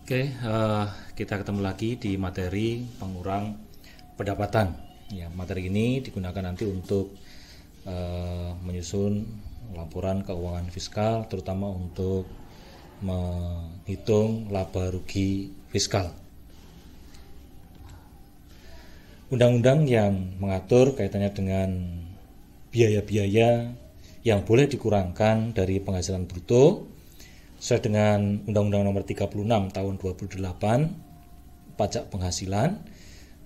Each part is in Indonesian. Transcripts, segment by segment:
Oke, kita ketemu lagi di materi pengurang pendapatan. Ya, materi ini digunakan nanti untuk menyusun laporan keuangan fiskal, terutama untuk menghitung laba rugi fiskal. Undang-undang yang mengatur kaitannya dengan biaya-biaya yang boleh dikurangkan dari penghasilan bruto sesuai dengan Undang-Undang Nomor 36 Tahun 2008 pajak penghasilan,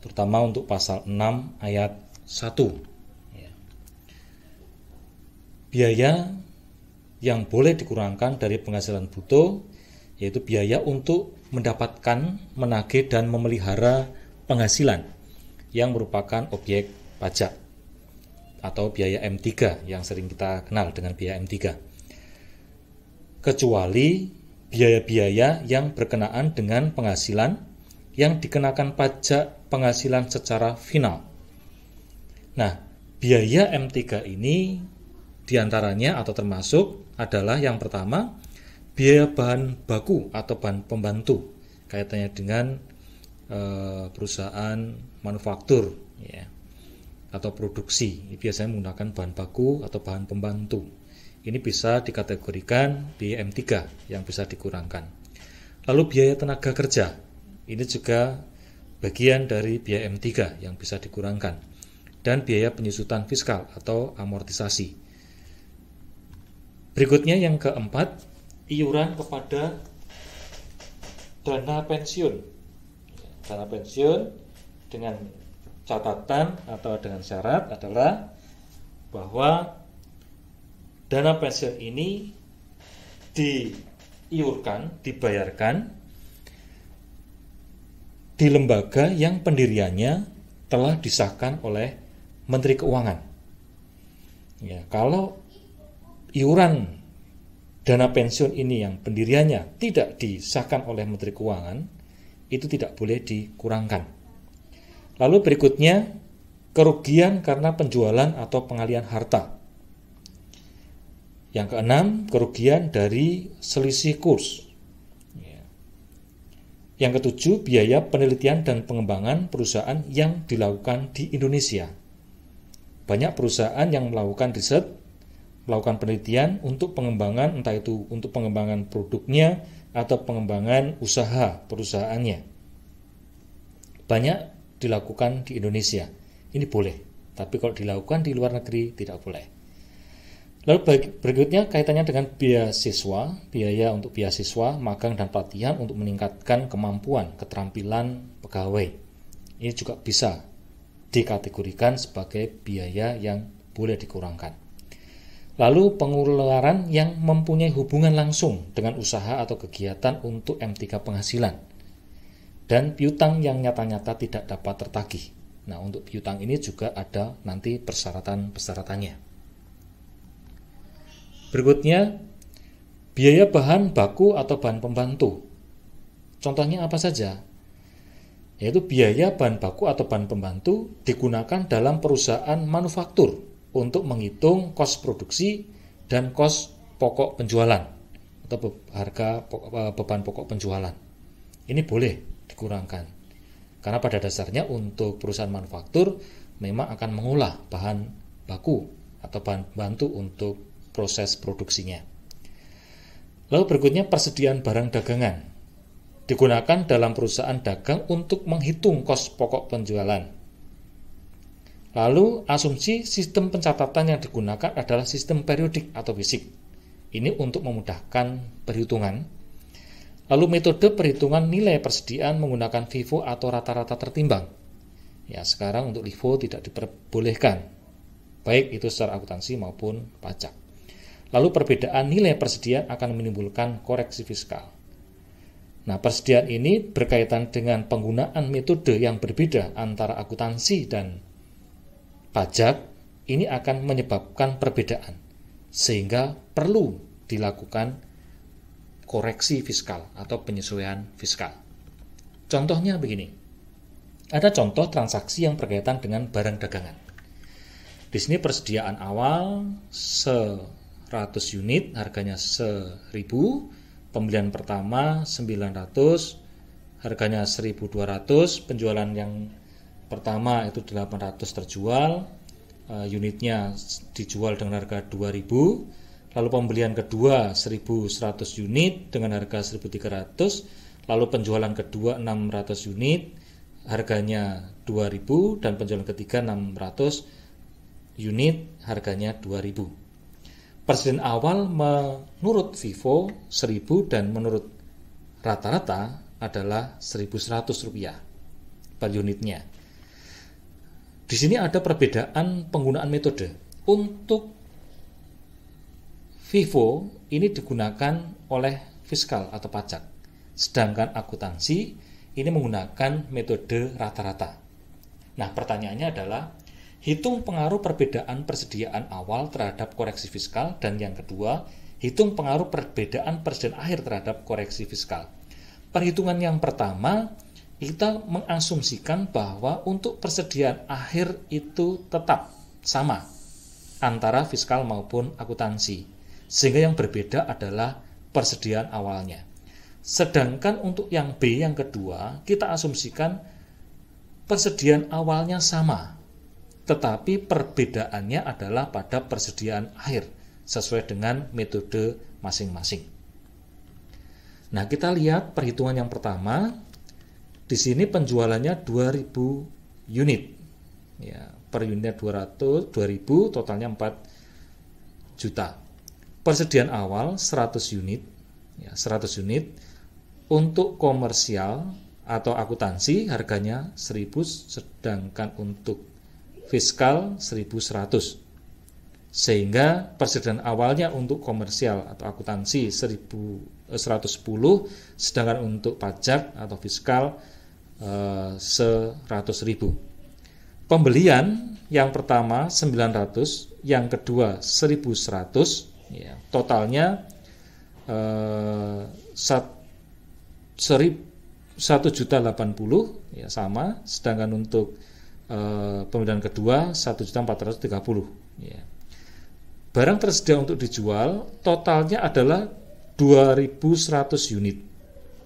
terutama untuk pasal 6 ayat 1. Ya. Biaya yang boleh dikurangkan dari penghasilan bruto yaitu biaya untuk mendapatkan, menagih dan memelihara penghasilan yang merupakan objek pajak atau biaya M3 yang sering kita kenal dengan biaya M3. Kecuali biaya-biaya yang berkenaan dengan penghasilan yang dikenakan pajak penghasilan secara final. Nah, biaya M3 ini diantaranya atau termasuk adalah yang pertama, biaya bahan baku atau bahan pembantu kaitannya dengan perusahaan manufaktur ya, atau produksi. Biasanya menggunakan bahan baku atau bahan pembantu. Ini bisa dikategorikan biaya M3 yang bisa dikurangkan. Lalu biaya tenaga kerja, ini juga bagian dari biaya M3 yang bisa dikurangkan. Dan biaya penyusutan fiskal atau amortisasi. Berikutnya yang keempat, iuran kepada dana pensiun. Dana pensiun dengan catatan atau dengan syarat adalah bahwa dana pensiun ini dibayarkan di lembaga yang pendiriannya telah disahkan oleh Menteri Keuangan. Ya, kalau iuran dana pensiun ini yang pendiriannya tidak disahkan oleh Menteri Keuangan, itu tidak boleh dikurangkan. Lalu berikutnya, kerugian karena penjualan atau pengalihan harta. Yang keenam, kerugian dari selisih kurs. Yang ketujuh, biaya penelitian dan pengembangan perusahaan yang dilakukan di Indonesia. Banyak perusahaan yang melakukan riset, melakukan penelitian untuk pengembangan, entah itu untuk pengembangan produknya atau pengembangan usaha perusahaannya. Banyak dilakukan di Indonesia. Ini boleh, tapi kalau dilakukan di luar negeri tidak boleh. Lalu berikutnya kaitannya dengan beasiswa, biaya untuk beasiswa, magang dan pelatihan untuk meningkatkan kemampuan, keterampilan pegawai. Ini juga bisa dikategorikan sebagai biaya yang boleh dikurangkan. Lalu pengeluaran yang mempunyai hubungan langsung dengan usaha atau kegiatan untuk M3 penghasilan. Dan piutang yang nyata-nyata tidak dapat tertagih. Nah, untuk piutang ini juga ada nanti persyaratan-persyaratannya. Berikutnya, biaya bahan baku atau bahan pembantu. Contohnya apa saja? Yaitu biaya bahan baku atau bahan pembantu digunakan dalam perusahaan manufaktur untuk menghitung kos produksi dan kos pokok penjualan atau harga beban pokok penjualan. Ini boleh dikurangkan. Karena pada dasarnya untuk perusahaan manufaktur memang akan mengolah bahan baku atau bahan pembantu untuk proses produksinya. Lalu berikutnya persediaan barang dagangan. Digunakan dalam perusahaan dagang untuk menghitung kos pokok penjualan. Lalu asumsi sistem pencatatan yang digunakan adalah sistem periodik atau fisik. Ini untuk memudahkan perhitungan. Lalu metode perhitungan nilai persediaan menggunakan FIFO atau rata-rata tertimbang. Ya, sekarang untuk LIFO tidak diperbolehkan, baik itu secara akuntansi maupun pajak. Lalu perbedaan nilai persediaan akan menimbulkan koreksi fiskal. Nah, persediaan ini berkaitan dengan penggunaan metode yang berbeda antara akuntansi dan pajak ini akan menyebabkan perbedaan, sehingga perlu dilakukan koreksi fiskal atau penyesuaian fiskal. Contohnya begini, ada contoh transaksi yang berkaitan dengan barang dagangan. Di sini persediaan awal 100 unit, harganya 1.000, pembelian pertama 900, harganya 1.200, penjualan yang pertama itu 800 terjual, unitnya dijual dengan harga 2.000, lalu pembelian kedua 1.100 unit dengan harga 1.300, lalu penjualan kedua 600 unit, harganya 2.000, dan penjualan ketiga 600 unit, harganya 2.000. Persediaan awal menurut FIFO 1.000 dan menurut rata-rata adalah Rp1.100 per unitnya. Di sini ada perbedaan penggunaan metode. Untuk FIFO ini digunakan oleh fiskal atau pajak, sedangkan akuntansi ini menggunakan metode rata-rata. Nah, pertanyaannya adalah hitung pengaruh perbedaan persediaan awal terhadap koreksi fiskal, dan yang kedua, hitung pengaruh perbedaan persediaan akhir terhadap koreksi fiskal. Perhitungan yang pertama, kita mengasumsikan bahwa untuk persediaan akhir itu tetap sama antara fiskal maupun akuntansi, sehingga yang berbeda adalah persediaan awalnya. Sedangkan untuk yang B, yang kedua, kita asumsikan persediaan awalnya sama, tetapi perbedaannya adalah pada persediaan akhir sesuai dengan metode masing-masing. Nah, kita lihat perhitungan yang pertama. Di sini penjualannya 2.000 unit. Ya, per unitnya 2.000, totalnya 4 juta. Persediaan awal 100 unit. Ya, 100 unit. Untuk komersial atau akuntansi harganya 1.000, sedangkan untuk fiskal 1.100. Sehingga persediaan awalnya untuk komersial atau akuntansi 110, sedangkan untuk pajak atau fiskal 100.000. Pembelian yang pertama 900, yang kedua 1.100, ya, totalnya 1.080.000, ya, sama, sedangkan untuk pembelian kedua 1.430.000, ya. Barang tersedia untuk dijual totalnya adalah 2.100 unit.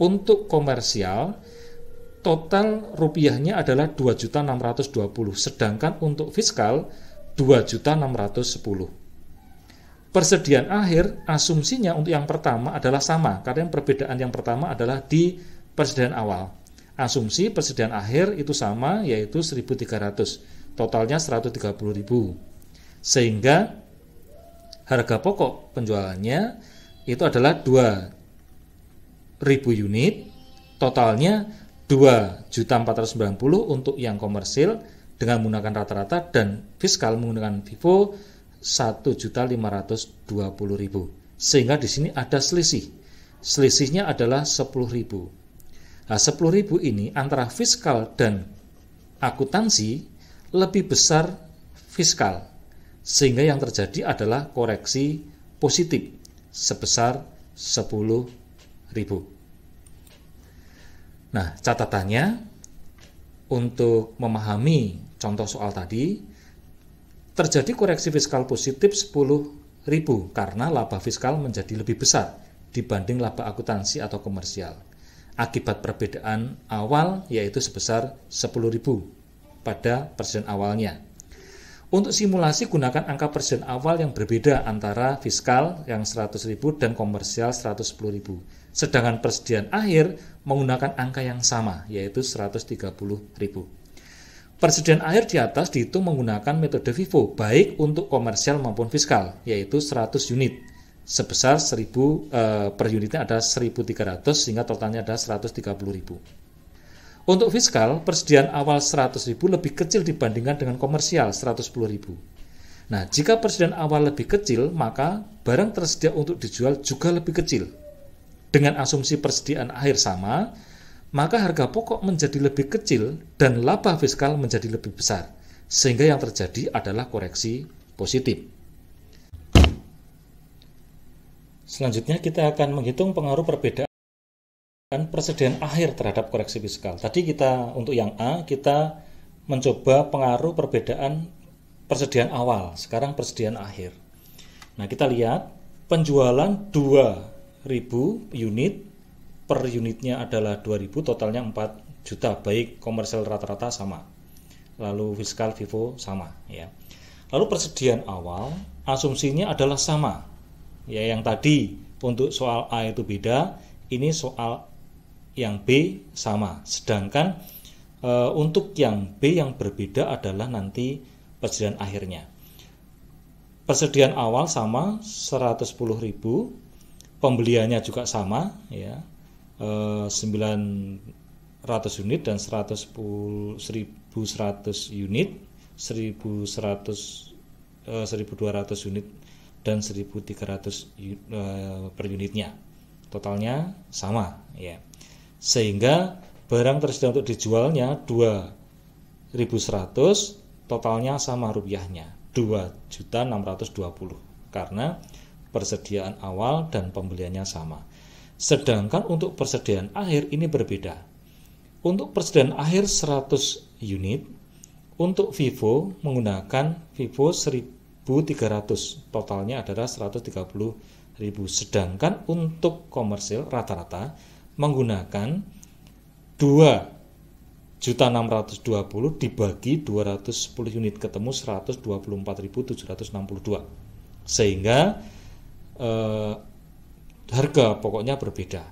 Untuk komersial total rupiahnya adalah 2.620.000, sedangkan untuk fiskal 2.610.000. Persediaan akhir asumsinya untuk yang pertama adalah sama, karena yang perbedaan yang pertama adalah di persediaan awal. Asumsi persediaan akhir itu sama, yaitu 1.300, totalnya 130.000. Sehingga harga pokok penjualannya itu adalah 2.000 unit, totalnya 2.490.000 untuk yang komersil dengan menggunakan rata-rata, dan fiskal menggunakan FIFO 1.520.000. Sehingga di sini ada selisih. Selisihnya adalah 10.000. Nah, 10.000 ini antara fiskal dan akuntansi lebih besar fiskal, sehingga yang terjadi adalah koreksi positif sebesar 10.000. Nah, catatannya untuk memahami contoh soal tadi, terjadi koreksi fiskal positif 10.000 karena laba fiskal menjadi lebih besar dibanding laba akuntansi atau komersial akibat perbedaan awal, yaitu sebesar 10.000 pada persediaan awalnya. Untuk simulasi gunakan angka persediaan awal yang berbeda antara fiskal yang 100.000 dan komersial 110.000. Sedangkan persediaan akhir menggunakan angka yang sama, yaitu 130.000. Persediaan akhir di atas dihitung menggunakan metode FIFO baik untuk komersial maupun fiskal, yaitu 100 unit. Sebesar 1.000 per unitnya ada 1.300, sehingga totalnya ada 130.000. Untuk fiskal, persediaan awal 100.000 lebih kecil dibandingkan dengan komersial 110.000. Nah, jika persediaan awal lebih kecil, maka barang tersedia untuk dijual juga lebih kecil. Dengan asumsi persediaan akhir sama, maka harga pokok menjadi lebih kecil dan laba fiskal menjadi lebih besar, sehingga yang terjadi adalah koreksi positif. Selanjutnya kita akan menghitung pengaruh perbedaan persediaan akhir terhadap koreksi fiskal. Tadi kita untuk yang A kita mencoba pengaruh perbedaan persediaan awal, sekarang persediaan akhir. Nah, kita lihat penjualan 2.000 unit, per unitnya adalah 2.000, totalnya 4 juta, baik komersial rata-rata sama. Lalu fiskal FIFO sama, ya. Lalu persediaan awal asumsinya adalah sama. Ya, yang tadi untuk soal A itu beda, ini soal yang B sama. Sedangkan untuk yang B yang berbeda adalah nanti persediaan akhirnya. Persediaan awal sama 110.000, pembeliannya juga sama, ya, 900 unit dan 1.100 unit, 1.200 unit dan 1.300 per unitnya, totalnya sama, ya. Sehingga barang tersedia untuk dijualnya 2.100, totalnya sama rupiahnya 2.620, karena persediaan awal dan pembeliannya sama. Sedangkan untuk persediaan akhir ini berbeda. Untuk persediaan akhir 100 unit, untuk FIFO menggunakan FIFO 1.300, totalnya adalah 130.000. Sedangkan untuk komersil rata-rata menggunakan 2.620 dibagi 210 unit, ketemu 124.762. Sehingga harga pokoknya berbeda.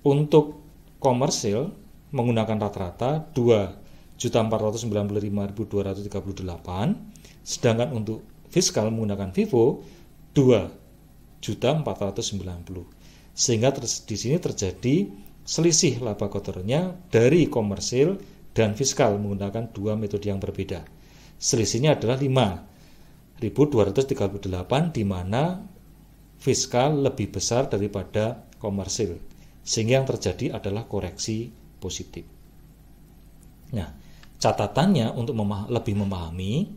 Untuk komersil menggunakan rata-rata 2.495.238, sedangkan untuk fiskal menggunakan FIFO 2.490. Sehingga di sini terjadi selisih laba kotornya dari komersil dan fiskal menggunakan dua metode yang berbeda. Selisihnya adalah 5.238, di mana fiskal lebih besar daripada komersil, sehingga yang terjadi adalah koreksi positif. Nah, catatannya untuk lebih memahami,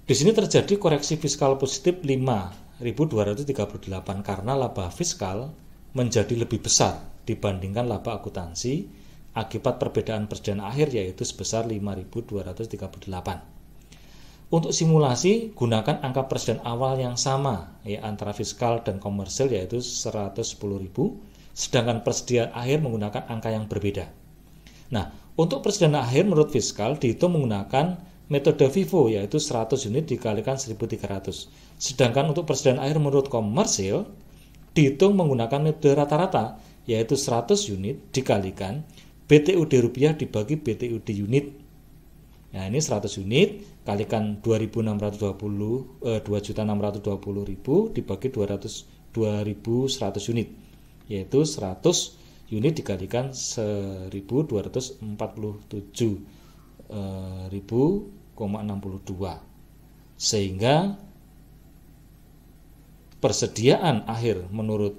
di sini terjadi koreksi fiskal positif 5.238 karena laba fiskal menjadi lebih besar dibandingkan laba akuntansi akibat perbedaan persediaan akhir, yaitu sebesar 5.238. Untuk simulasi, gunakan angka persediaan awal yang sama, ya, antara fiskal dan komersil, yaitu 110.000, sedangkan persediaan akhir menggunakan angka yang berbeda. Nah, untuk persediaan akhir menurut fiskal dihitung menggunakan metode FIFO, yaitu 100 unit dikalikan 1.300. Sedangkan untuk persediaan akhir menurut komersil dihitung menggunakan metode rata-rata, yaitu 100 unit dikalikan BTUD rupiah dibagi BTUD unit. Nah, ini 100 unit kalikan 2.620.000 dibagi 2.100 unit, yaitu 100 unit dikalikan 1.247.000,62, sehingga persediaan akhir menurut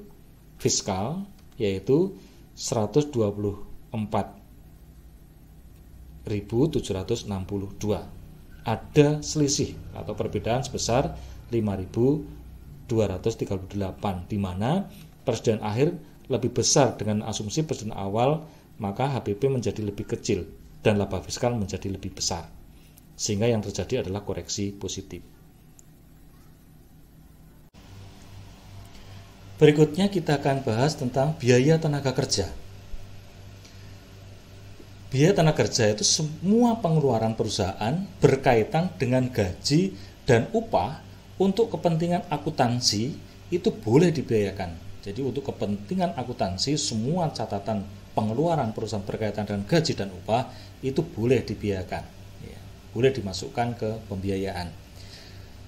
fiskal yaitu 124.762. Ada selisih atau perbedaan sebesar 5.238, di mana persediaan akhir lebih besar dengan asumsi persediaan awal, maka HPP menjadi lebih kecil dan laba fiskal menjadi lebih besar, sehingga yang terjadi adalah koreksi positif. Berikutnya kita akan bahas tentang biaya tenaga kerja. Biaya tenaga kerja itu semua pengeluaran perusahaan berkaitan dengan gaji dan upah untuk kepentingan akuntansi itu boleh dibiayakan. Jadi untuk kepentingan akuntansi semua catatan pengeluaran perusahaan berkaitan dengan gaji dan upah itu boleh dibiayakan, ya, boleh dimasukkan ke pembiayaan.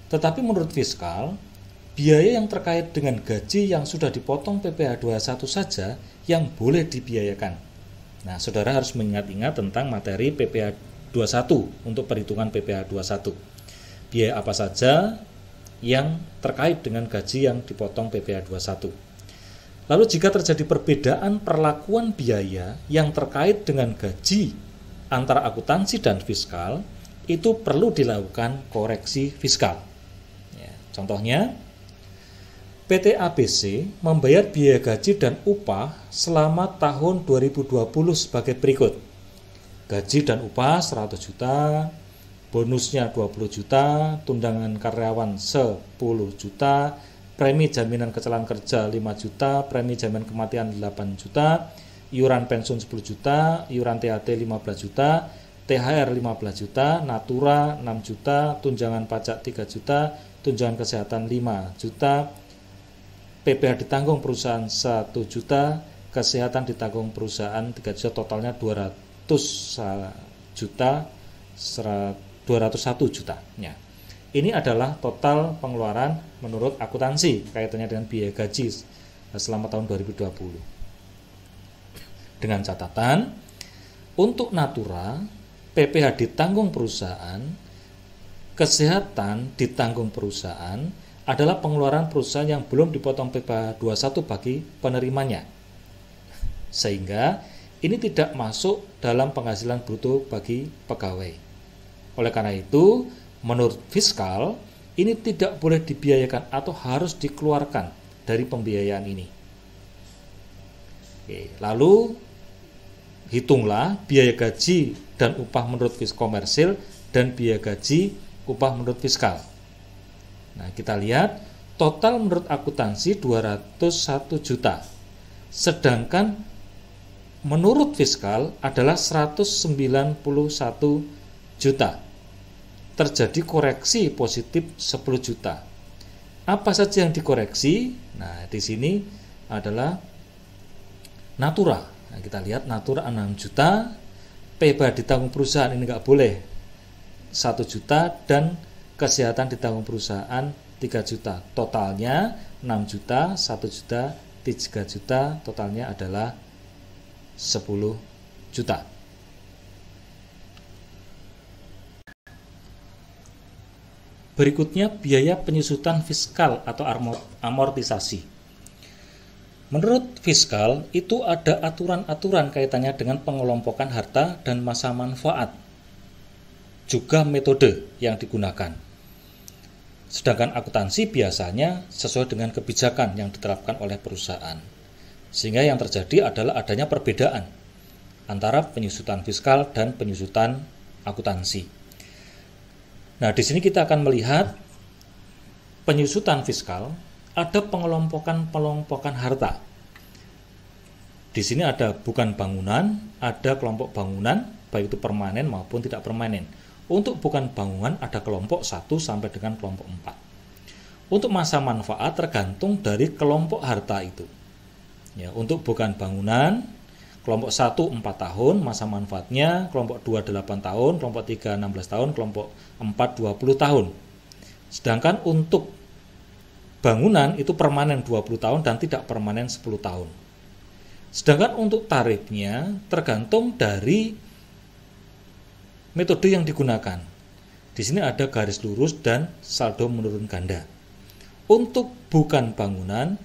Tetapi menurut fiskal, biaya yang terkait dengan gaji yang sudah dipotong PPh 21 saja yang boleh dibiayakan. Nah, saudara harus mengingat-ingat tentang materi PPh 21 untuk perhitungan PPh 21. Biaya apa saja yang terkait dengan gaji yang dipotong PPh 21. Lalu jika terjadi perbedaan perlakuan biaya yang terkait dengan gaji antara akuntansi dan fiskal, itu perlu dilakukan koreksi fiskal. Contohnya, PT ABC membayar biaya gaji dan upah selama tahun 2020 sebagai berikut. Gaji dan upah 100 juta, bonusnya 20 juta, tunjangan karyawan 10 juta, premi jaminan kecelakaan kerja 5 juta, premi jaminan kematian 8 juta, iuran pensiun 10 juta, iuran THT 15 juta, THR 15 juta, Natura 6 juta, tunjangan pajak 3 juta, tunjangan kesehatan 5 juta, PPh ditanggung perusahaan 1 juta, kesehatan ditanggung perusahaan 3 juta, totalnya 201 juta. Ya. Ini adalah total pengeluaran menurut akuntansi kaitannya dengan biaya gaji selama tahun 2020. Dengan catatan, untuk Natura, PPh ditanggung perusahaan, kesehatan ditanggung perusahaan, adalah pengeluaran perusahaan yang belum dipotong PPh 21 bagi penerimanya. Sehingga ini tidak masuk dalam penghasilan bruto bagi pegawai. Oleh karena itu, menurut fiskal, ini tidak boleh dibiayakan atau harus dikeluarkan dari pembiayaan ini. Oke, lalu hitunglah biaya gaji dan upah menurut komersil dan biaya gaji upah menurut fiskal. Nah, kita lihat total menurut akuntansi 201 juta. Sedangkan menurut fiskal adalah 191 juta. Terjadi koreksi positif 10 juta. Apa saja yang dikoreksi? Nah, di sini adalah Natura. Nah, kita lihat Natura 6 juta, PPh ditanggung perusahaan ini nggak boleh 1 juta, dan kesehatan ditanggung perusahaan 3 juta. Totalnya 6 juta, 1 juta, 3 juta, totalnya adalah 10 juta. Berikutnya biaya penyusutan fiskal atau amortisasi. Menurut fiskal, itu ada aturan-aturan kaitannya dengan pengelompokan harta dan masa manfaat, juga metode yang digunakan. Sedangkan akuntansi biasanya sesuai dengan kebijakan yang diterapkan oleh perusahaan. Sehingga yang terjadi adalah adanya perbedaan antara penyusutan fiskal dan penyusutan akuntansi. Nah, di sini kita akan melihat penyusutan fiskal, ada pengelompokan harta. Di sini ada bukan bangunan, ada kelompok bangunan, baik itu permanen maupun tidak permanen. Untuk bukan bangunan ada kelompok 1 sampai dengan kelompok 4. Untuk masa manfaat tergantung dari kelompok harta itu. Ya, untuk bukan bangunan, kelompok 1 4 tahun masa manfaatnya, kelompok 2 8 tahun, kelompok 3 16 tahun, kelompok 4 20 tahun. Sedangkan untuk bangunan itu permanen 20 tahun dan tidak permanen 10 tahun. Sedangkan untuk tarifnya tergantung dari metode yang digunakan. Di sini ada garis lurus dan saldo menurun ganda. Untuk bukan bangunan,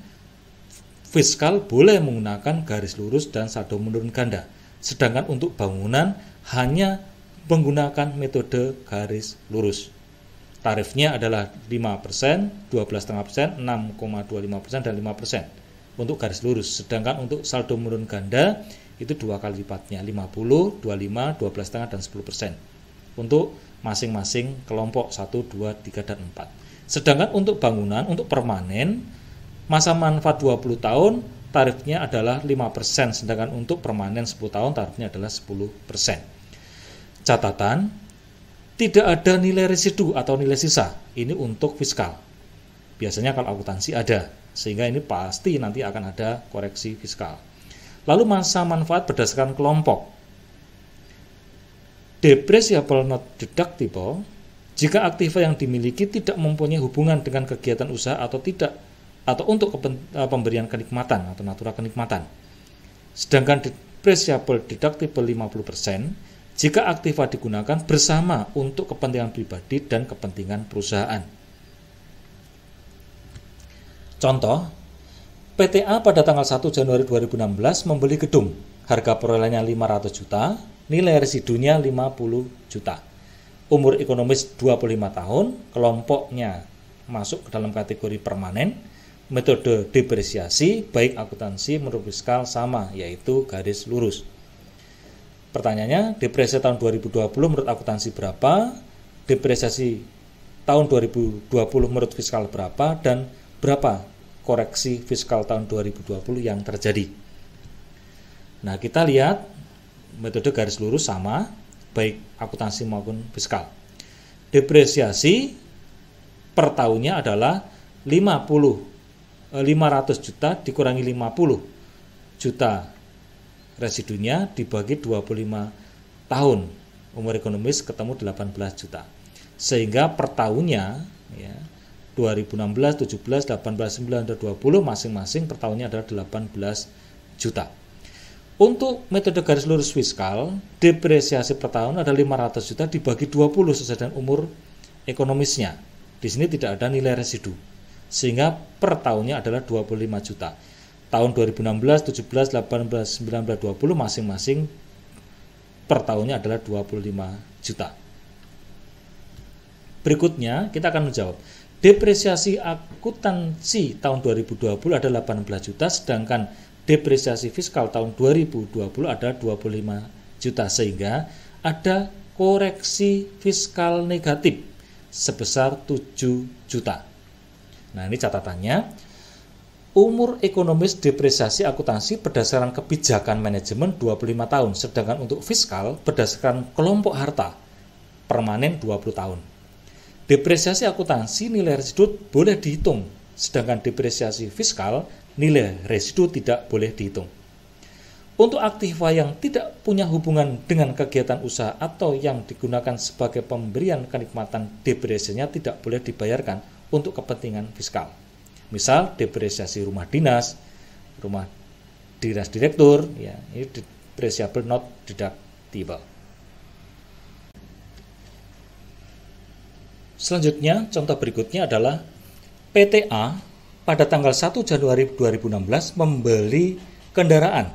fiskal boleh menggunakan garis lurus dan saldo menurun ganda. Sedangkan untuk bangunan hanya menggunakan metode garis lurus. Tarifnya adalah 5%, 12,5%, 6,25% dan 5% untuk garis lurus. Sedangkan untuk saldo menurun ganda itu 2 kali lipatnya, 50, 25, 12,5 dan 10% untuk masing-masing kelompok 1, 2, 3 dan 4. Sedangkan untuk bangunan, untuk permanen, masa manfaat 20 tahun, tarifnya adalah 5%, sedangkan untuk permanen 10 tahun tarifnya adalah 10%. Catatan, tidak ada nilai residu atau nilai sisa. Ini untuk fiskal. Biasanya kalau akuntansi ada, sehingga ini pasti nanti akan ada koreksi fiskal. Lalu masa manfaat berdasarkan kelompok. Depreciable not deductible jika aktiva yang dimiliki tidak mempunyai hubungan dengan kegiatan usaha atau tidak, atau untuk pemberian kenikmatan atau natura kenikmatan. Sedangkan depreciable deductible 50% jika aktiva digunakan bersama untuk kepentingan pribadi dan kepentingan perusahaan. Contoh, PTA pada tanggal 1 Januari 2016 membeli gedung, harga perolehannya 500 juta, nilai residunya 50 juta. Umur ekonomis 25 tahun, kelompoknya masuk ke dalam kategori permanen. Metode depresiasi baik akuntansi menurut fiskal sama, yaitu garis lurus. Pertanyaannya, depresiasi tahun 2020 menurut akuntansi berapa? Depresiasi tahun 2020 menurut fiskal berapa? Dan berapa koreksi fiskal tahun 2020 yang terjadi? Nah, kita lihat metode garis lurus sama, baik akuntansi maupun fiskal. Depresiasi per tahunnya adalah 500 juta dikurangi 50 juta residunya dibagi 25 tahun. Umur ekonomis ketemu 18 juta. Sehingga per tahunnya ya, 2016, 17, 18, 19, dan 20 masing-masing per tahunnya adalah 18 juta. Untuk metode garis lurus fiskal, depresiasi per tahun ada 500 juta dibagi 20 sesuai dengan umur ekonomisnya. Di sini tidak ada nilai residu. Sehingga per tahunnya adalah 25 juta. Tahun 2016, 17, 18, 19, 20 masing-masing per tahunnya adalah 25 juta. Berikutnya kita akan menjawab. Depresiasi akuntansi tahun 2020 ada 18 juta, sedangkan depresiasi fiskal tahun 2020 ada 25 juta, sehingga ada koreksi fiskal negatif sebesar 7 juta. Nah, ini catatannya. Umur ekonomis depresiasi akuntansi berdasarkan kebijakan manajemen 25 tahun, sedangkan untuk fiskal berdasarkan kelompok harta permanen 20 tahun. Depresiasi akuntansi nilai residu boleh dihitung, sedangkan depresiasi fiskal nilai residu tidak boleh dihitung. Untuk aktiva yang tidak punya hubungan dengan kegiatan usaha atau yang digunakan sebagai pemberian kenikmatan, depresiasinya tidak boleh dibayarkan untuk kepentingan fiskal. Misal depresiasi rumah dinas direktur, ya, ini depreciable not deductible. Selanjutnya, contoh berikutnya adalah PTA pada tanggal 1 Januari 2016 membeli kendaraan.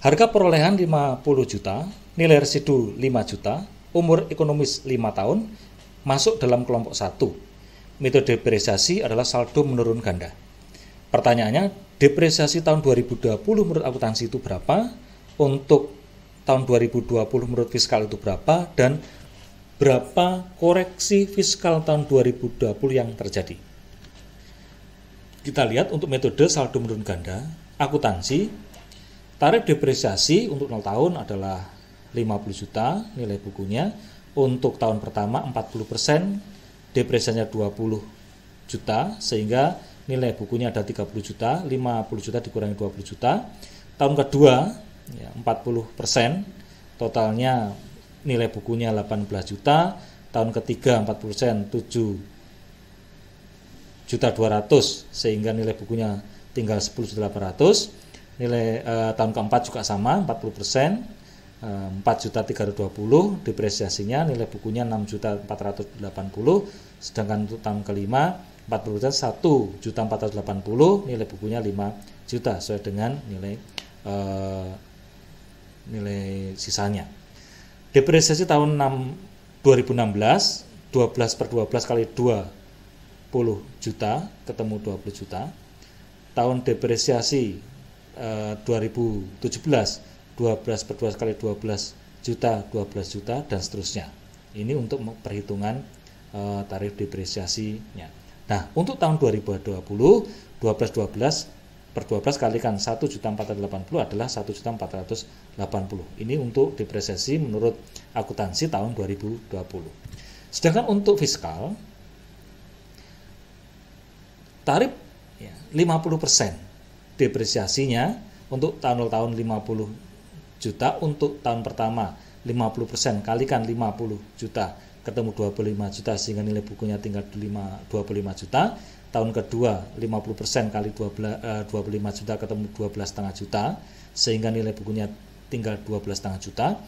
Harga perolehan 50 juta, nilai residu 5 juta, umur ekonomis 5 tahun, masuk dalam kelompok 1. Metode depresiasi adalah saldo menurun ganda. Pertanyaannya, depresiasi tahun 2020 menurut akuntansi itu berapa? Untuk tahun 2020 menurut fiskal itu berapa? Dan berapa koreksi fiskal tahun 2020 yang terjadi? Kita lihat untuk metode saldo menurun ganda, akuntansi, tarif depresiasi untuk 0 tahun adalah 50 juta nilai bukunya. Untuk tahun pertama 40%, depresiasinya 20 juta, sehingga nilai bukunya ada 30 juta, 50 juta dikurangi 20 juta. Tahun kedua, ya, 40%, totalnya nilai bukunya 18 juta. Tahun ketiga 40%, 7 juta 200, sehingga nilai bukunya tinggal 10 juta 800. Nilai tahun keempat juga sama, 40%, 4 juta 320, depresiasinya nilai bukunya 6 juta 480, sedangkan untuk tahun kelima 40%, 1 juta 480, nilai bukunya 5 juta sesuai dengan nilai sisanya. Depresiasi tahun 2016, 12 per 12 kali 20 juta ketemu 20 juta. Tahun depresiasi 2017, 12 per 12 kali 12 juta, 12 juta, dan seterusnya. Ini untuk perhitungan tarif depresiasinya. Nah, untuk tahun 2020, 12 per 12 kalikan 1 juta 480 adalah 1 juta 480. Ini untuk depresiasi menurut akuntansi tahun 2020. Sedangkan untuk fiskal, tarif 50% depresiasinya untuk tahun 50 juta, untuk tahun pertama 50% kalikan 50 juta ketemu 25 juta, sehingga nilai bukunya tinggal 25 juta. Tahun kedua 50% kali 25 juta ketemu 12,5 juta, sehingga nilai bukunya tinggal 12,5 juta.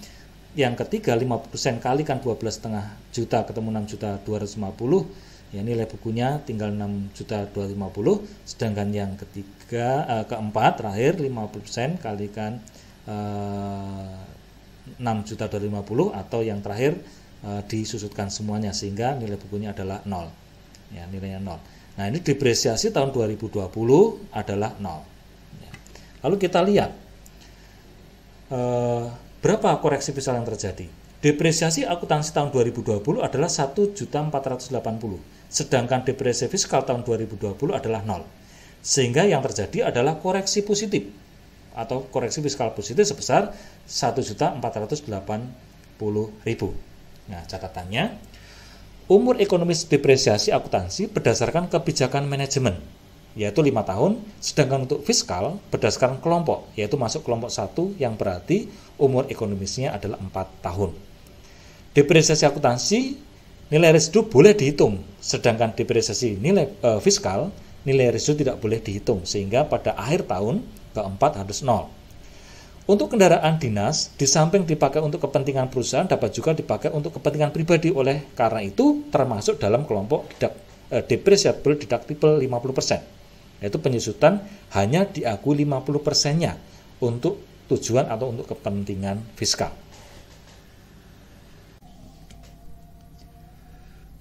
Yang ketiga 50% kalikan 12,5 juta ketemu 6 juta 250, ya, nilai bukunya tinggal 6 juta 250. Sedangkan yang ketiga keempat terakhir 50% kalikan 6 juta 250, atau yang terakhir disusutkan semuanya sehingga nilai bukunya adalah 0. ya, nilainya 0. Nah, ini depresiasi tahun 2020 adalah 0. Ya. Lalu kita lihat berapa koreksi fiskal yang terjadi. Depresiasi akuntansi tahun 2020 adalah 1.480.000, sedangkan depresiasi fiskal tahun 2020 adalah 0. Sehingga yang terjadi adalah koreksi positif atau koreksi fiskal positif sebesar 1.480.000. Nah, catatannya, umur ekonomis depresiasi akuntansi berdasarkan kebijakan manajemen, yaitu 5 tahun, sedangkan untuk fiskal berdasarkan kelompok, yaitu masuk kelompok 1 yang berarti umur ekonomisnya adalah 4 tahun. Depresiasi akuntansi, nilai residu boleh dihitung, sedangkan depresiasi nilai fiskal, nilai residu tidak boleh dihitung, sehingga pada akhir tahun keempat harus 0. Untuk kendaraan dinas, di samping dipakai untuk kepentingan perusahaan, dapat juga dipakai untuk kepentingan pribadi. Oleh karena itu, termasuk dalam kelompok depreciable deductible 50%, yaitu penyusutan hanya diakui 50%-nya untuk tujuan atau untuk kepentingan fiskal.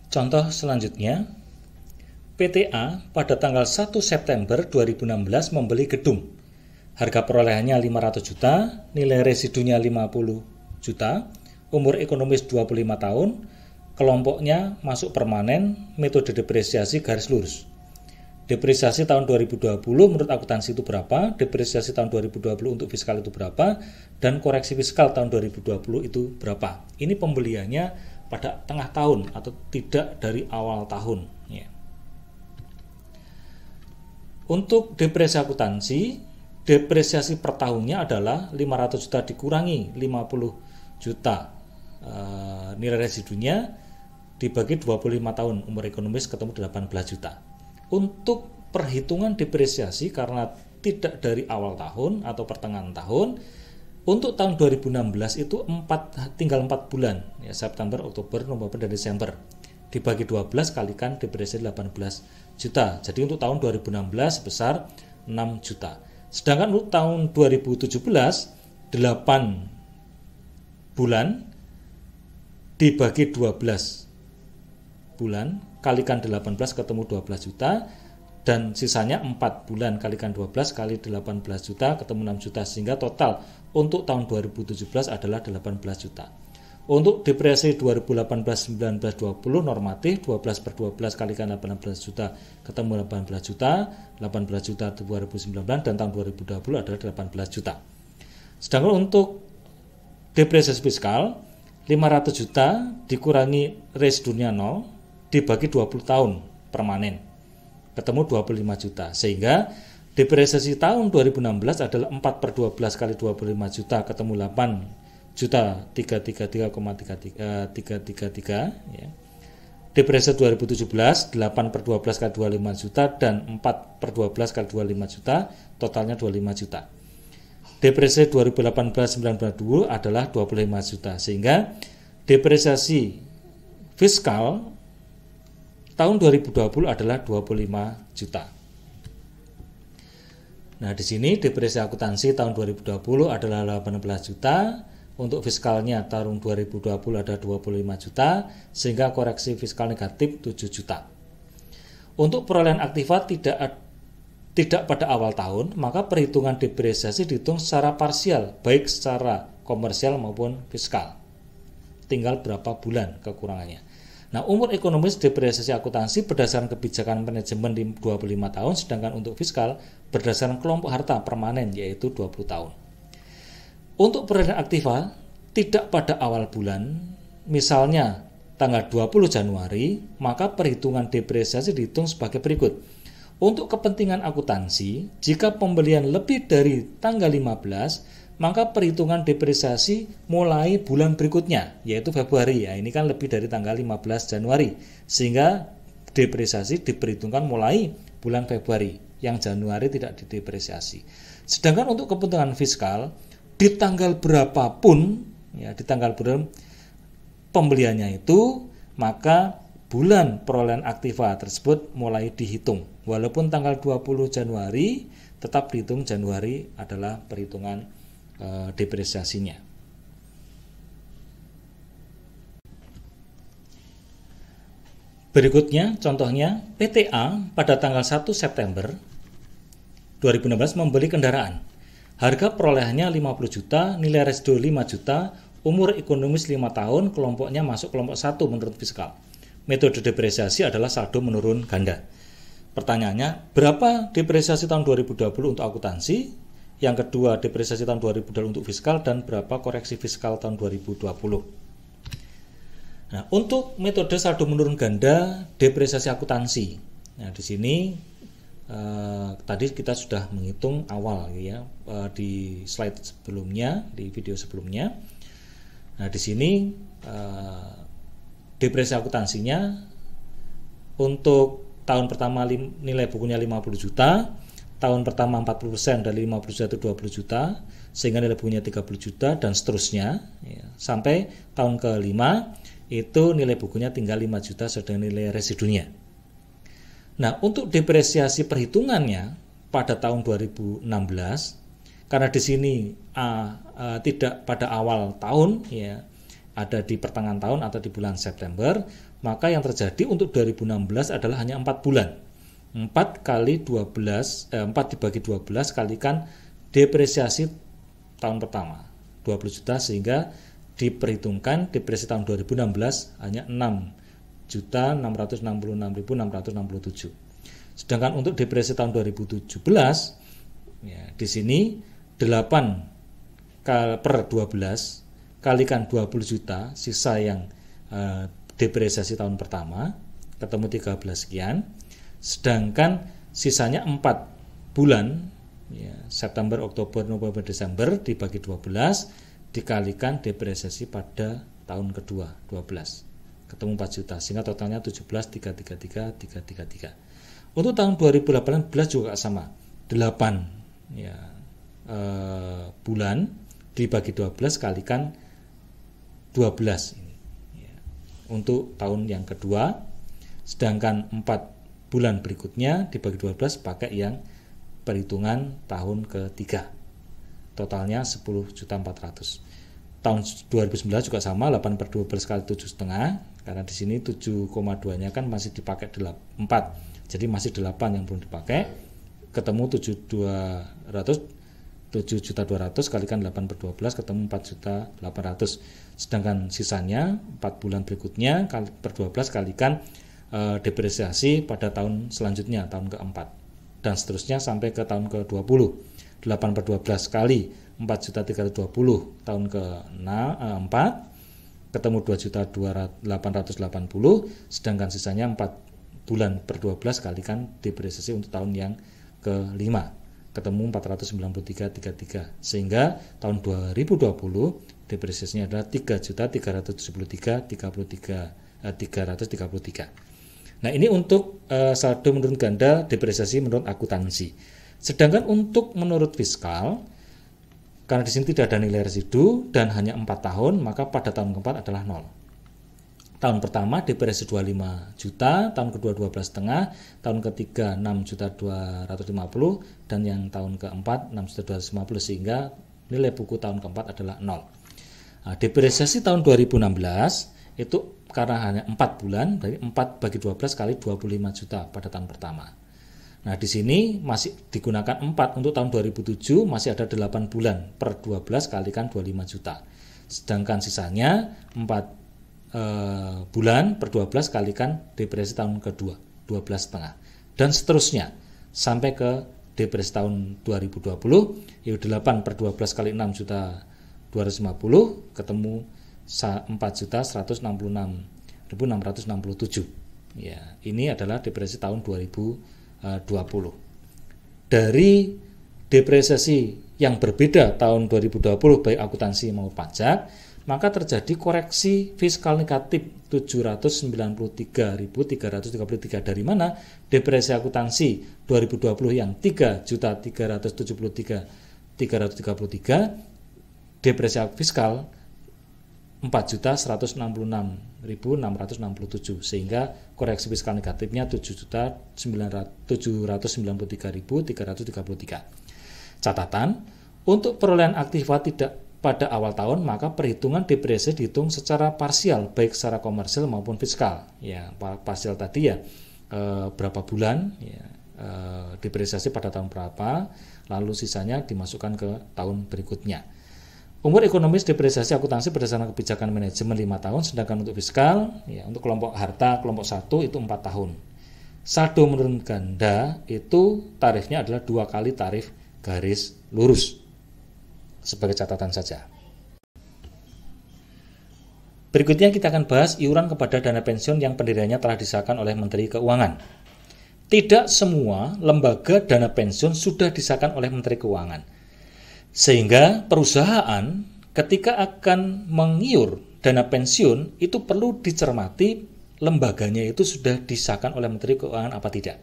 Contoh selanjutnya, PTA pada tanggal 1 September 2016 membeli gedung. Harga perolehannya 500 juta, nilai residunya 50 juta, umur ekonomis 25 tahun, kelompoknya masuk permanen, metode depresiasi garis lurus. Depresiasi tahun 2020 menurut akuntansi itu berapa, depresiasi tahun 2020 untuk fiskal itu berapa, dan koreksi fiskal tahun 2020 itu berapa. Ini pembeliannya pada tengah tahun atau tidak dari awal tahun. Ya. Untuk depresiasi akuntansi, depresiasi per tahunnya adalah 500 juta dikurangi 50 juta nilai residunya dibagi 25 tahun, umur ekonomis ketemu 18 juta. Untuk perhitungan depresiasi karena tidak dari awal tahun atau pertengahan tahun, untuk tahun 2016 itu tinggal 4 bulan, ya, September, Oktober, November, dan Desember. Dibagi 12 kalikan depresiasi 18 juta. Jadi untuk tahun 2016 sebesar 6 juta. Sedangkan untuk tahun 2017 8 bulan dibagi 12 bulan kalikan 18 ketemu 12 juta, dan sisanya 4 bulan kalikan 12 kali 18 juta ketemu 6 juta, sehingga total untuk tahun 2017 adalah 18 juta. Untuk depresiasi 2018, 19, 20 normatif 12 per 12 kalikan 18 juta ketemu 18 juta, 18 juta 2019, dan tahun 2020 adalah 18 juta. Sedangkan untuk depresiasi fiskal 500 juta dikurangi residunya 0 dibagi 20 tahun permanen ketemu 25 juta, sehingga depresiasi tahun 2016 adalah 4 per 12 kali 25 juta ketemu 8 juta 333,333 ya. Depresiasi 2017 8 per 12 kali 25 juta dan 4 per 12 kali 25 juta, totalnya 25 juta. Depresiasi 2018-19 adalah 25 juta, sehingga depresiasi fiskal tahun 2020 adalah 25 juta. Nah, di sini depresiasi akuntansi tahun 2020 adalah 18 juta, untuk fiskalnya tahun 2020 ada 25 juta, sehingga koreksi fiskal negatif 7 juta. Untuk perolehan aktiva tidak pada awal tahun, maka perhitungan depresiasi dihitung secara parsial, baik secara komersial maupun fiskal. Tinggal berapa bulan kekurangannya. Nah, umur ekonomis depresiasi akuntansi berdasarkan kebijakan manajemen di 25 tahun, sedangkan untuk fiskal berdasarkan kelompok harta permanen, yaitu 20 tahun. Untuk perolehan aktiva tidak pada awal bulan, misalnya tanggal 20 Januari, maka perhitungan depresiasi dihitung sebagai berikut. Untuk kepentingan akuntansi, jika pembelian lebih dari tanggal 15, maka perhitungan depresiasi mulai bulan berikutnya, yaitu Februari. Ya, ini kan lebih dari tanggal 15 Januari, sehingga depresiasi diperhitungkan mulai bulan Februari, yang Januari tidak didepresiasi. Sedangkan untuk kepentingan fiskal, di tanggal berapapun, ya, di tanggal berapa pembeliannya itu, maka bulan perolehan aktiva tersebut mulai dihitung. Walaupun tanggal 20 Januari, tetap dihitung Januari adalah perhitungan depresiasinya. Berikutnya, contohnya PTA pada tanggal 1 September 2016 membeli kendaraan. Harga perolehannya 50 juta, nilai residu 5 juta, umur ekonomis 5 tahun, kelompoknya masuk kelompok 1 menurut fiskal. Metode depresiasi adalah saldo menurun ganda. Pertanyaannya, berapa depresiasi tahun 2020 untuk akuntansi? Yang kedua, depresiasi tahun 2020 untuk fiskal, dan berapa koreksi fiskal tahun 2020? Nah, untuk metode saldo menurun ganda depresiasi akuntansi. Nah, di sini tadi kita sudah menghitung awal ya di slide sebelumnya, di video sebelumnya. Nah, di sini depresiasi akuntansinya untuk tahun pertama nilai bukunya 50 juta, tahun pertama 40% dari 50 juta itu 20 juta, sehingga nilai bukunya 30 juta dan seterusnya ya, sampai tahun kelima itu nilai bukunya tinggal 5 juta sedang nilai residunya. Nah, untuk depresiasi perhitungannya pada tahun 2016, karena di sini tidak pada awal tahun ya, ada di pertengahan tahun atau di bulan September, maka yang terjadi untuk 2016 adalah hanya 4 bulan. 4 kali 12, 4 dibagi 12 kalikan depresiasi tahun pertama 20 juta, sehingga diperhitungkan depresiasi tahun 2016 hanya 6.666.667. Sedangkan untuk depresiasi tahun 2017 ya, di sini 8 per 12 kalikan 20 juta, sisa yang depresiasi tahun pertama ketemu 13 sekian. Sedangkan sisanya 4 bulan ya, September, Oktober, November, Desember dibagi 12 dikalikan depresiasi pada tahun kedua 12 ketemu 4 juta, sehingga totalnya 17.333.333. Untuk tahun 2018 juga sama, 8 ya, bulan dibagi 12 kalikan 12 ini ya, untuk tahun yang kedua. Sedangkan 4 bulan berikutnya dibagi 12 pakai yang perhitungan tahun ketiga, totalnya 10.400.000. Tahun 2019 juga sama, 8 per 12 kali 7,5, karena di sini 7,2 nya kan masih dipakai 4, jadi masih 8 yang belum dipakai, ketemu 7.200.000 kalikan 8 per 12 ketemu 4.800.000. Sedangkan sisanya 4 bulan berikutnya per 12 kalikan depresiasi pada tahun selanjutnya, tahun keempat, dan seterusnya sampai ke tahun ke-20. 8 per 12 kali 4.320.000 tahun ke-4 ketemu 2.880.000, sedangkan sisanya 4 bulan per 12 kalikan depresiasi untuk tahun yang ke-5 ketemu 493.33, sehingga tahun 2020 depresiasinya adalah 3.333.333. Nah, ini untuk saldo menurun ganda depresiasi menurut akuntansi. Sedangkan untuk menurut fiskal, karena di sini tidak ada nilai residu dan hanya 4 tahun, maka pada tahun keempat adalah 0. Tahun pertama depresiasi 25 juta, tahun kedua 12,5, tahun ketiga 6.250.000, dan yang tahun keempat 6.250.000, sehingga nilai buku tahun keempat adalah 0. Nah, depresiasi tahun 2016 itu karena hanya 4 bulan, dari 4 bagi 12 kali 25 juta pada tahun pertama. Nah, di sini masih digunakan 4. Untuk tahun 2007 masih ada 8 bulan per 12 kalikan 25 juta. Sedangkan sisanya 4 bulan per 12 kalikan depresiasi tahun kedua 12,5. Dan seterusnya sampai ke depresiasi tahun 2020, yaitu 8 per 12 kali 6 juta 250 ketemu 4.166.667. Ya, ini adalah depresiasi tahun 2020. Dari depresiasi yang berbeda tahun 2020 baik akuntansi maupun pajak, maka terjadi koreksi fiskal negatif 793.333. Dari mana? Depresiasi akuntansi 2020 yang 3.373.333, depresiasi fiskal 4.166.667, sehingga koreksi fiskal negatifnya 7.793.333. Catatan, untuk perolehan aktiva tidak pada awal tahun, maka perhitungan depresiasi dihitung secara parsial, baik secara komersial maupun fiskal. Ya, parsial tadi ya berapa bulan ya, depresiasi pada tahun berapa, lalu sisanya dimasukkan ke tahun berikutnya. Umur ekonomis depresiasi akuntansi berdasarkan kebijakan manajemen 5 tahun, sedangkan untuk fiskal ya, untuk kelompok harta kelompok 1 itu 4 tahun. Saldo menurun ganda itu tarifnya adalah 2 kali tarif garis lurus. Sebagai catatan saja. Berikutnya kita akan bahas iuran kepada dana pensiun yang pendiriannya telah disahkan oleh Menteri Keuangan. Tidak semua lembaga dana pensiun sudah disahkan oleh Menteri Keuangan. Sehingga perusahaan ketika akan mengiur dana pensiun itu perlu dicermati lembaganya itu sudah disahkan oleh Menteri Keuangan apa tidak.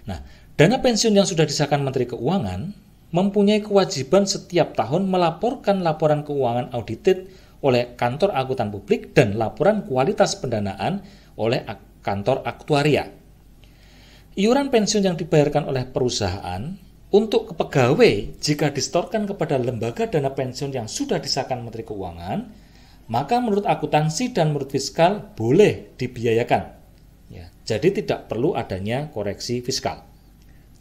Nah, dana pensiun yang sudah disahkan Menteri Keuangan mempunyai kewajiban setiap tahun melaporkan laporan keuangan audited oleh kantor akuntan publik dan laporan kualitas pendanaan oleh kantor aktuaria. Iuran pensiun yang dibayarkan oleh perusahaan untuk pegawai jika disetorkan kepada lembaga dana pensiun yang sudah disahkan Menteri Keuangan, maka menurut akuntansi dan menurut fiskal boleh dibiayakan. Ya, jadi tidak perlu adanya koreksi fiskal.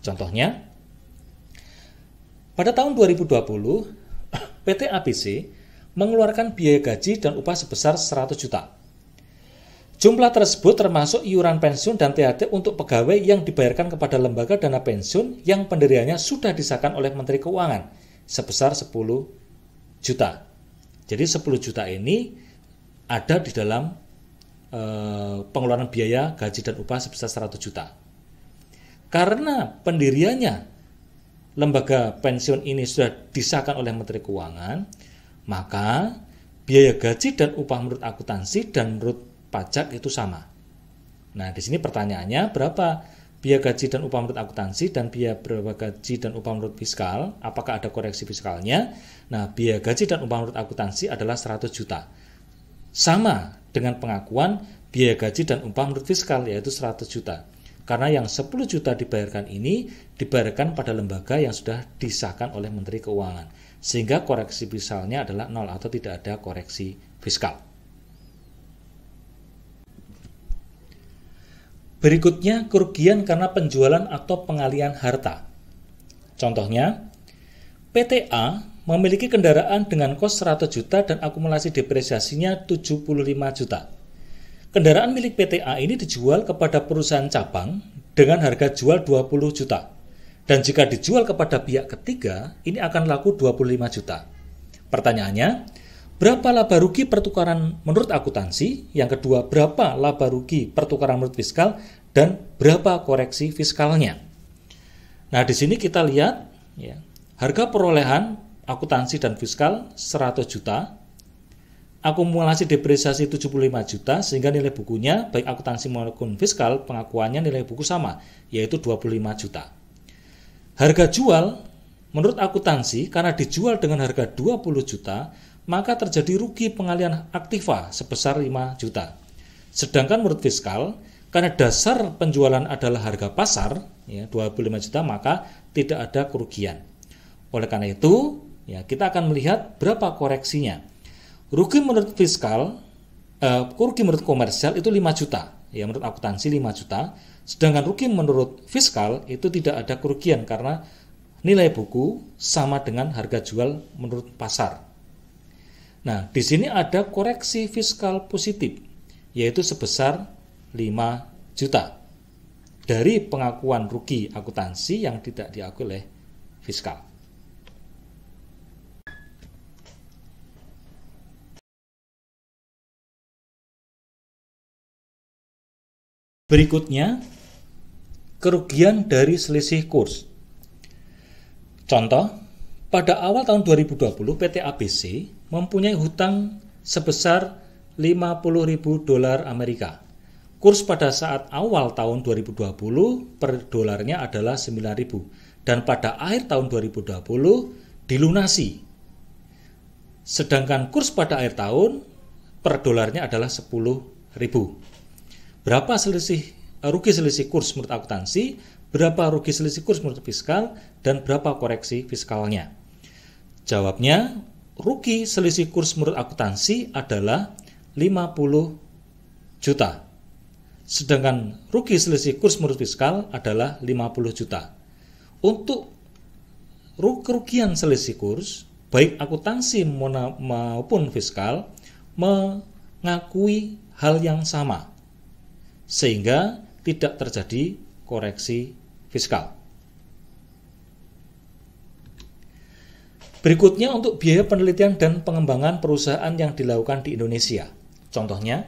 Contohnya, pada tahun 2020, PT ABC mengeluarkan biaya gaji dan upah sebesar 100 juta. Jumlah tersebut termasuk iuran pensiun dan THT untuk pegawai yang dibayarkan kepada lembaga dana pensiun yang pendiriannya sudah disahkan oleh Menteri Keuangan sebesar 10 juta. Jadi 10 juta ini ada di dalam pengeluaran biaya gaji dan upah sebesar 100 juta. Karena pendiriannya lembaga pensiun ini sudah disahkan oleh Menteri Keuangan, maka biaya gaji dan upah menurut akuntansi dan menurut pajak itu sama. Nah, di sini pertanyaannya berapa biaya gaji dan upah menurut akuntansi dan biaya berapa gaji dan upah menurut fiskal? Apakah ada koreksi fiskalnya? Nah, biaya gaji dan upah menurut akuntansi adalah 100 juta. Sama dengan pengakuan biaya gaji dan upah menurut fiskal yaitu 100 juta. Karena yang 10 juta dibayarkan ini dibayarkan pada lembaga yang sudah disahkan oleh Menteri Keuangan. Sehingga koreksi fiskalnya adalah 0 atau tidak ada koreksi fiskal. Berikutnya, kerugian karena penjualan atau pengalihan harta. Contohnya, PT A memiliki kendaraan dengan kos 100 juta dan akumulasi depresiasinya 75 juta. Kendaraan milik PT A ini dijual kepada perusahaan cabang dengan harga jual 20 juta. Dan jika dijual kepada pihak ketiga, ini akan laku 25 juta. Pertanyaannya, berapa laba rugi pertukaran menurut akuntansi? Yang kedua, berapa laba rugi pertukaran menurut fiskal? Dan berapa koreksi fiskalnya? Nah, di sini kita lihat ya, harga perolehan akuntansi dan fiskal 100 juta, akumulasi depresiasi 75 juta, sehingga nilai bukunya baik akuntansi maupun fiskal pengakuannya nilai buku sama, yaitu 25 juta. Harga jual menurut akuntansi karena dijual dengan harga 20 juta, maka terjadi rugi pengalihan aktiva sebesar 5 juta. Sedangkan menurut fiskal, karena dasar penjualan adalah harga pasar, ya, 25 juta, maka tidak ada kerugian. Oleh karena itu, ya, kita akan melihat berapa koreksinya. Rugi menurut fiskal, rugi menurut komersial itu 5 juta, ya, menurut akuntansi 5 juta. Sedangkan rugi menurut fiskal itu tidak ada kerugian karena nilai buku sama dengan harga jual menurut pasar. Nah, di sini ada koreksi fiskal positif, yaitu sebesar 5 juta dari pengakuan rugi akuntansi yang tidak diakui oleh fiskal. Berikutnya, kerugian dari selisih kurs. Contoh, pada awal tahun 2020 PT ABC mempunyai hutang sebesar $50.000 Amerika. Kurs pada saat awal tahun 2020 per dolarnya adalah 9.000 dan pada akhir tahun 2020 dilunasi. Sedangkan kurs pada akhir tahun per dolarnya adalah 10.000. Berapa rugi selisih kurs menurut akuntansi, berapa rugi selisih kurs menurut fiskal, dan berapa koreksi fiskalnya? Jawabnya, rugi selisih kurs menurut akuntansi adalah 50 juta. Sedangkan rugi selisih kurs menurut fiskal adalah 50 juta. Untuk kerugian selisih kurs, baik akuntansi maupun fiskal mengakui hal yang sama, sehingga tidak terjadi koreksi fiskal. Berikutnya untuk biaya penelitian dan pengembangan perusahaan yang dilakukan di Indonesia. Contohnya,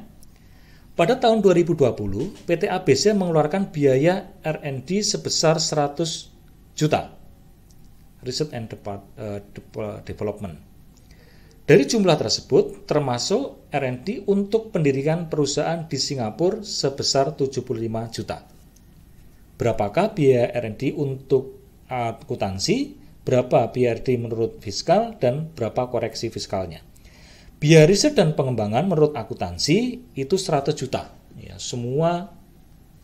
pada tahun 2020, PT ABC mengeluarkan biaya R&D sebesar 100 juta. Research and Development. Dari jumlah tersebut, termasuk R&D untuk pendirian perusahaan di Singapura sebesar 75 juta. Berapakah biaya R&D untuk akuntansi, berapa biaya R&D menurut fiskal, dan berapa koreksi fiskalnya? Biaya riset dan pengembangan menurut akuntansi itu 100 juta. Ya, semua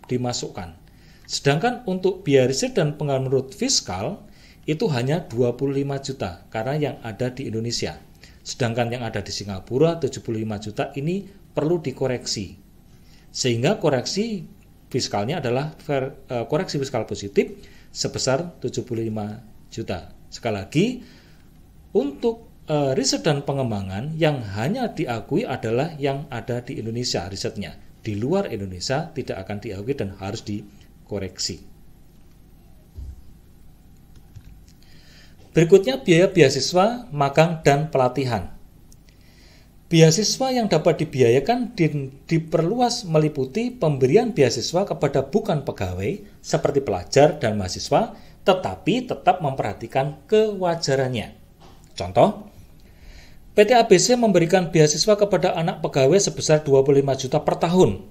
dimasukkan. Sedangkan untuk biaya riset dan pengembangan menurut fiskal itu hanya 25 juta karena yang ada di Indonesia. Sedangkan yang ada di Singapura 75 juta ini perlu dikoreksi. Sehingga koreksi fiskalnya adalah koreksi fiskal positif sebesar 75 juta. Sekali lagi, untuk riset dan pengembangan yang hanya diakui adalah yang ada di Indonesia risetnya. Di luar Indonesia tidak akan diakui dan harus dikoreksi. Berikutnya biaya beasiswa, magang, dan pelatihan. Beasiswa yang dapat dibiayakan diperluas meliputi pemberian beasiswa kepada bukan pegawai seperti pelajar dan mahasiswa, tetapi tetap memperhatikan kewajarannya. Contoh, PT ABC memberikan beasiswa kepada anak pegawai sebesar 25 juta per tahun.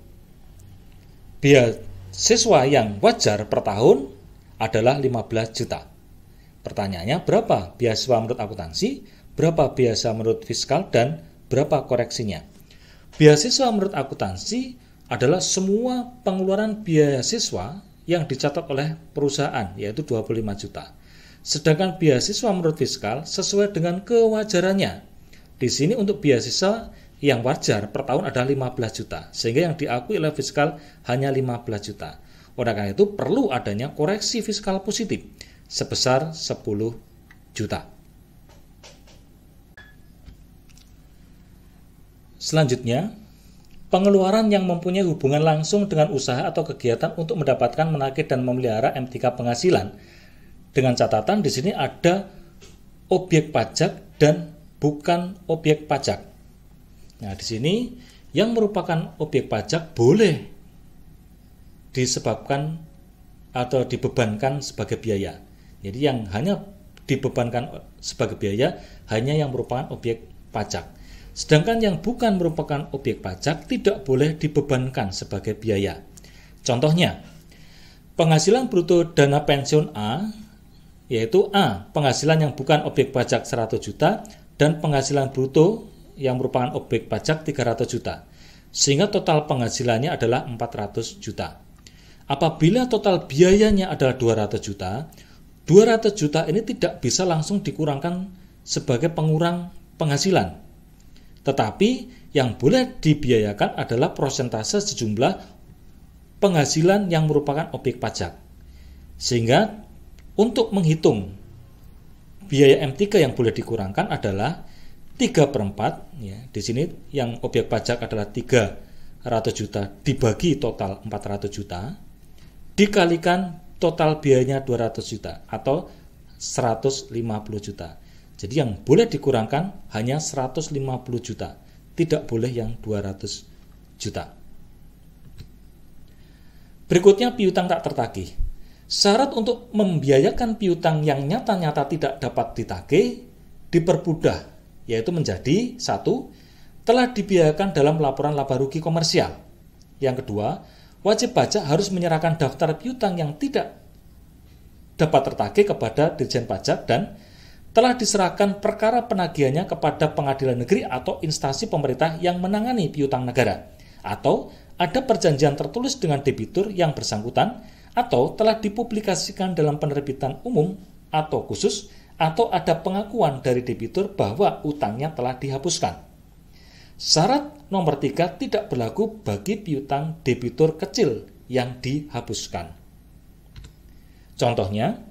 Beasiswa yang wajar per tahun adalah 15 juta. Pertanyaannya, berapa beasiswa menurut akuntansi, berapa beasiswa menurut fiskal, dan berapa koreksinya? Beasiswa menurut akuntansi adalah semua pengeluaran beasiswa yang dicatat oleh perusahaan, yaitu 25 juta. Sedangkan beasiswa menurut fiskal sesuai dengan kewajarannya. Di sini untuk beasiswa yang wajar per tahun adalah 15 juta, sehingga yang diakui oleh fiskal hanya 15 juta. Oleh karena itu perlu adanya koreksi fiskal positif sebesar 10 juta. Selanjutnya, pengeluaran yang mempunyai hubungan langsung dengan usaha atau kegiatan untuk mendapatkan, menagih, dan memelihara MTK penghasilan. Dengan catatan di sini ada objek pajak dan bukan objek pajak. Nah, di sini yang merupakan objek pajak boleh disebabkan atau dibebankan sebagai biaya. Jadi yang hanya dibebankan sebagai biaya hanya yang merupakan objek pajak. Sedangkan yang bukan merupakan objek pajak tidak boleh dibebankan sebagai biaya. Contohnya, penghasilan bruto dana pensiun A, yaitu A, penghasilan yang bukan objek pajak 100 juta, dan penghasilan bruto yang merupakan objek pajak 300 juta. Sehingga total penghasilannya adalah 400 juta. Apabila total biayanya adalah 200 juta, 200 juta ini tidak bisa langsung dikurangkan sebagai pengurang penghasilan. Tetapi yang boleh dibiayakan adalah persentase sejumlah penghasilan yang merupakan objek pajak. Sehingga untuk menghitung biaya M3 yang boleh dikurangkan adalah 3/4. Ya, di sini yang objek pajak adalah 300 juta dibagi total 400 juta, dikalikan total biayanya 200 juta atau 150 juta. Jadi yang boleh dikurangkan hanya 150 juta, tidak boleh yang 200 juta. Berikutnya piutang tak tertagih. Syarat untuk membiayakan piutang yang nyata-nyata tidak dapat ditagih dipermudah, yaitu menjadi 1. Telah dibiayakan dalam laporan laba rugi komersial. Yang kedua, wajib pajak harus menyerahkan daftar piutang yang tidak dapat tertagih kepada Dirjen Pajak dan telah diserahkan perkara penagihannya kepada pengadilan negeri atau instansi pemerintah yang menangani piutang negara, atau ada perjanjian tertulis dengan debitur yang bersangkutan, atau telah dipublikasikan dalam penerbitan umum atau khusus, atau ada pengakuan dari debitur bahwa utangnya telah dihapuskan. Syarat nomor 3 tidak berlaku bagi piutang debitur kecil yang dihapuskan. Contohnya,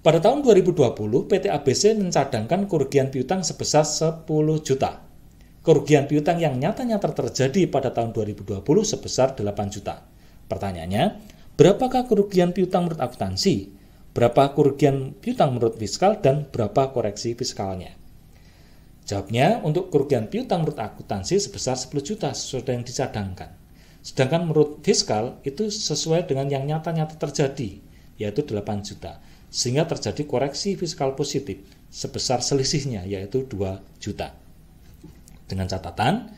pada tahun 2020 PT ABC mencadangkan kerugian piutang sebesar 10 juta. Kerugian piutang yang nyata-nyata terjadi pada tahun 2020 sebesar 8 juta. Pertanyaannya, berapakah kerugian piutang menurut akuntansi? Berapa kerugian piutang menurut fiskal dan berapa koreksi fiskalnya? Jawabnya, untuk kerugian piutang menurut akuntansi sebesar 10 juta sesuai yang dicadangkan. Sedangkan menurut fiskal itu sesuai dengan yang nyata-nyata terjadi, yaitu 8 juta. Sehingga terjadi koreksi fiskal positif sebesar selisihnya, yaitu 2 juta. Dengan catatan,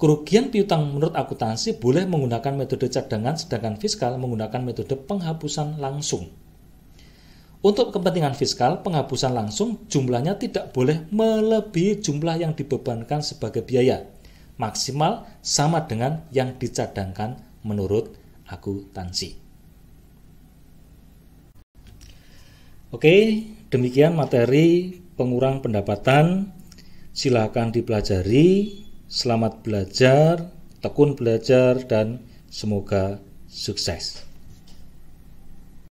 kerugian piutang menurut akuntansi boleh menggunakan metode cadangan, sedangkan fiskal menggunakan metode penghapusan langsung. Untuk kepentingan fiskal, penghapusan langsung jumlahnya tidak boleh melebihi jumlah yang dibebankan sebagai biaya, maksimal sama dengan yang dicadangkan menurut akuntansi. Oke, demikian materi pengurang pendapatan. Silakan dipelajari. Selamat belajar, tekun belajar, dan semoga sukses.